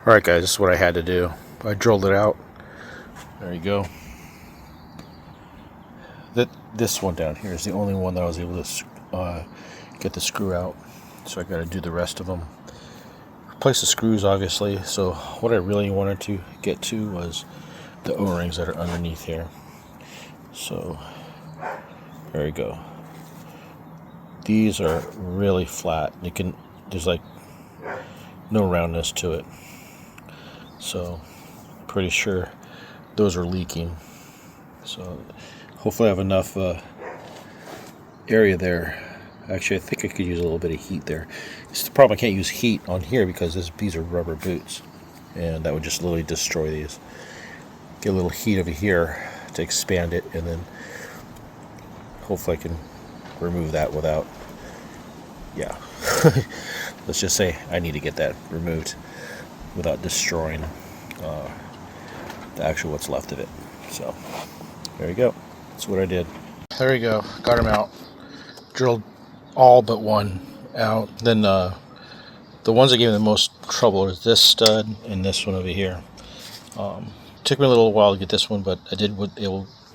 Alright guys, this is what I had to do. I drilled it out. There you go. This one down here is the only one that I was able to get the screw out. So I got to do the rest of them. Replace the screws obviously. So what I really wanted to get to was the O-rings that are underneath here. So there you go. These are really flat. There's like no roundness to it. So pretty sure those are leaking. So hopefully I have enough area there. Actually, I think I could use a little bit of heat there. It's the problem, I can't use heat on here because these are rubber boots, and that would just literally destroy these. Get a little heat over here to expand it, and then hopefully I can remove that without, yeah. Let's just say I need to get that removed without destroying the actual what's left of it. So there you go. That's what I did. There you go. Got them out. Drilled all but one out. Then the ones that gave me the most trouble is this stud and this one over here. Took me a little while to get this one, but I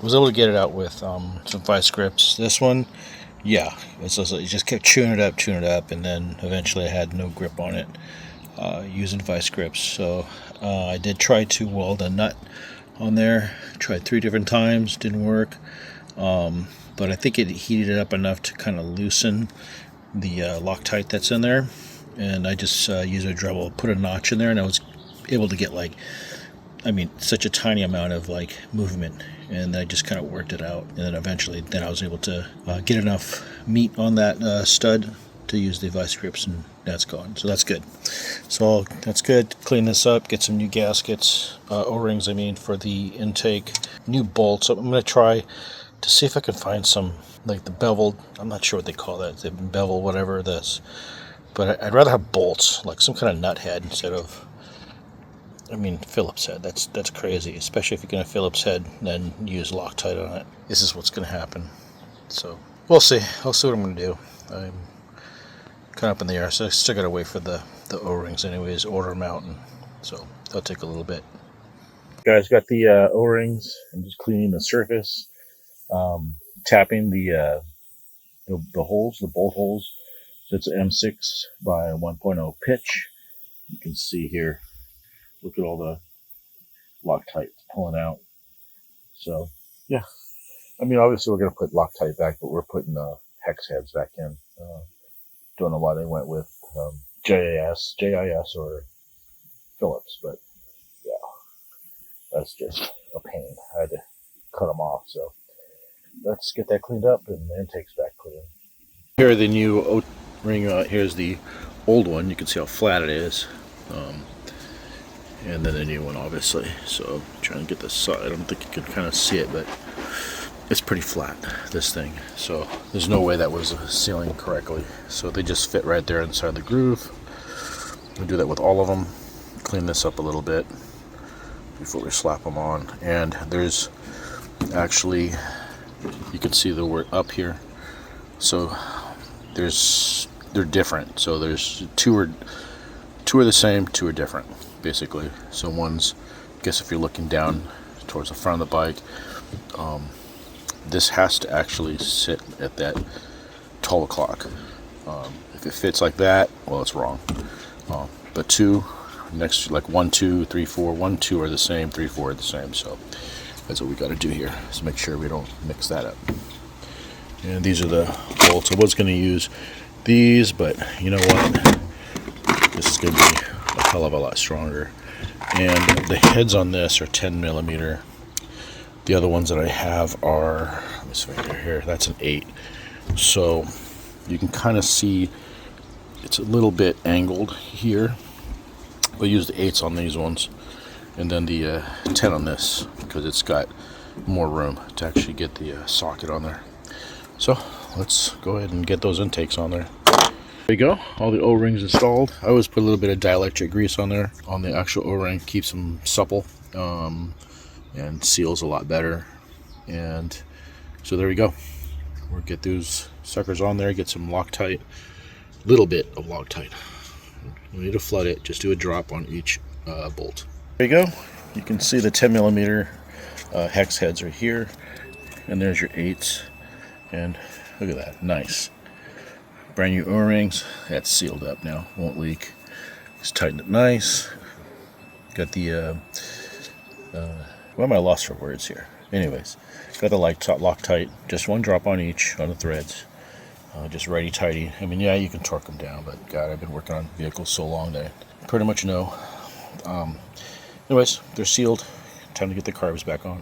was able to get it out with some vice grips. This one, yeah, it just kept chewing it up, and then eventually I had no grip on it using vice grips. So I did try to weld a nut on there. Tried 3 different times, didn't work. But I think it heated it up enough to kind of loosen the Loctite that's in there. And I just used a Dremel, put a notch in there, and I was able to get such a tiny amount of movement, and I just kind of worked it out. And then eventually, I was able to get enough meat on that stud to use the vice grips, and that's gone. So that's good. So that's good. Clean this up, get some new gaskets, O-rings for the intake, new bolts. I'm going to try to see if I can find some the beveled, I'm not sure what they call that, the bevel whatever this, but I'd rather have bolts, like some kind of nut head instead of Phillips head. That's crazy, especially if you're going to Phillips head and then use Loctite on it. This is what's going to happen. So we'll see. I'll see what I'm going to do. I'm kind of up in the air, so I still got to wait for the O-rings anyways, order them out, and so that'll take a little bit. Guys, got the O-rings. I'm just cleaning the surface, tapping the holes, the bolt holes. So it's an M6 by 1.0 pitch. You can see here, look at all the Loctite pulling out. So yeah, obviously we're going to put Loctite back, but we're putting hex heads back in. Don't know why they went with JIS or Phillips, but yeah, that's just a pain. I had to cut them off, so let's get that cleaned up and the intake's back clean. Here are the new O-ring. Here's the old one. You can see how flat it is, and then the new one, obviously. So I'm trying to get this side. I don't think you can kind of see it, but it's pretty flat, this thing. So there's no way that was sealing correctly. So they just fit right there inside the groove. We'll do that with all of them. Clean this up a little bit before we slap them on. And there's actually, you can see the word up here. So they're different. So there's two are the same, 2 are different, basically. So one's, I guess if you're looking down towards the front of the bike, this has to actually sit at that 12 o'clock. If it fits like that, well, it's wrong. But 2 next, like 1, 2, 3, 4, 1, 2 are the same, 3, 4 are the same. So that's what we got to do here, is make sure we don't mix that up. And these are the bolts. I was going to use these, but you know what? This is going to be a hell of a lot stronger. And the heads on this are 10 millimeter. The other ones that I have are, let me see right here, that's an 8. So you can kind of see it's a little bit angled here. We'll use the 8s on these ones, and then the 10 on this, because it's got more room to actually get the socket on there. So let's go ahead and get those intakes on there. There you go, all the O-rings installed. I always put a little bit of dielectric grease on there, on the actual O-ring, keeps them supple, and seals a lot better. And so there we go. We'll get those suckers on there, get some Loctite, little bit of Loctite. No need to flood it, just do a drop on each bolt. There you go. You can see the 10 millimeter hex heads right here, and there's your 8s, and look at that, nice. Brand new O-rings. That's sealed up now, won't leak. Just tightened it nice. Got the what am I lost for words here? Anyways, got the Loctite, just one drop on each on the threads. Just righty tighty. I mean, yeah, you can torque them down, but God, I've been working on vehicles so long that I pretty much know. Anyways, they're sealed. Time to get the carbs back on.